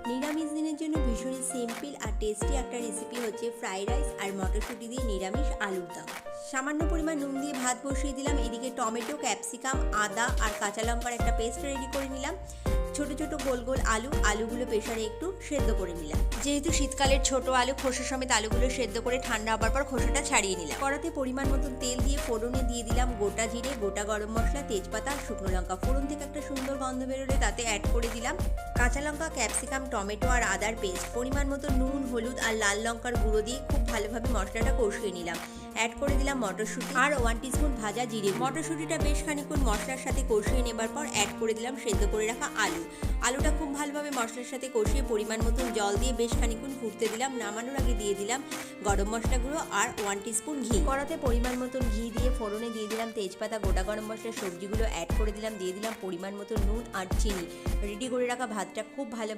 নিরামিষ দিনের জন্য ভীষণই সিম্পল আর টেস্টি একটা রেসিপি হচ্ছে ফ্রাইড রাইস আর মটরশুঁটি দিয়ে নিরামিষ আলুর দম। সামান্য পরিমাণ নুন দিয়ে ভাত বসিয়ে দিলাম। এদিকে টমেটো, ক্যাপসিকাম, আদা আর কাঁচা লঙ্কার একটা পেস্ট রেডি করে নিলাম। ছোট ছোট গোল গোল আলুগুলো প্রেসারে একটু সেদ্ধ করে নিলাম। যেহেতু শীতকালের ছোট আলু, খোসা সমেত আলুগুলো সেদ্ধ করে ঠান্ডা হবার পর খোসাটা ছাড়িয়ে নিলাম। কড়াতে পরিমাণ মতন তেল দিয়ে ফোড়নে দিয়ে দিলাম গোটা জিরে, গোটা গরম মশলা, তেজপাতা, শুকনো লঙ্কা। ফোড়ন থেকে একটা সুন্দর গন্ধ বেরোলে তাতে অ্যাড করে দিলাম কাঁচা লঙ্কা, ক্যাপসিকাম, টমেটো আর আদার পেস্ট। পরিমাণ মতো নুন, হলুদ আর লাল লঙ্কার গুঁড়ো দিয়ে খুব ভালোভাবে মশলাটা কষিয়ে নিলাম। অ্যাড করে দিলাম মটরশুঁটি আর 1 টিস্পুন ভাজা জিরে। মটরশুঁটিটা বেশ খানিকক্ষণ মশলার সাথে কষিয়ে নেবার পর অ্যাড করে দিলাম সেদ্ধ করে রাখা আলুটা খুব ভালোভাবে মশলার সাথে কষিয়ে পরিমাণ মতন জল দিয়ে বেশ খানিকক্ষণ ফুটতে দিলাম। নামানোর আগে দিয়ে দিলাম গরম মশলা গুঁড়ো আর 1 টিস্পুন ঘি। কড়াতে পরিমাণ মতন ঘি দিয়ে ফোড়নে দিয়ে দিলাম তেজপাতা, গোটা গরম মশলা, সবজিগুলো অ্যাড করে দিলাম। দিয়ে দিলাম পরিমাণ মতো নুন আর চিনি। রেডি করে রাখা ভাতটা খুব ভালো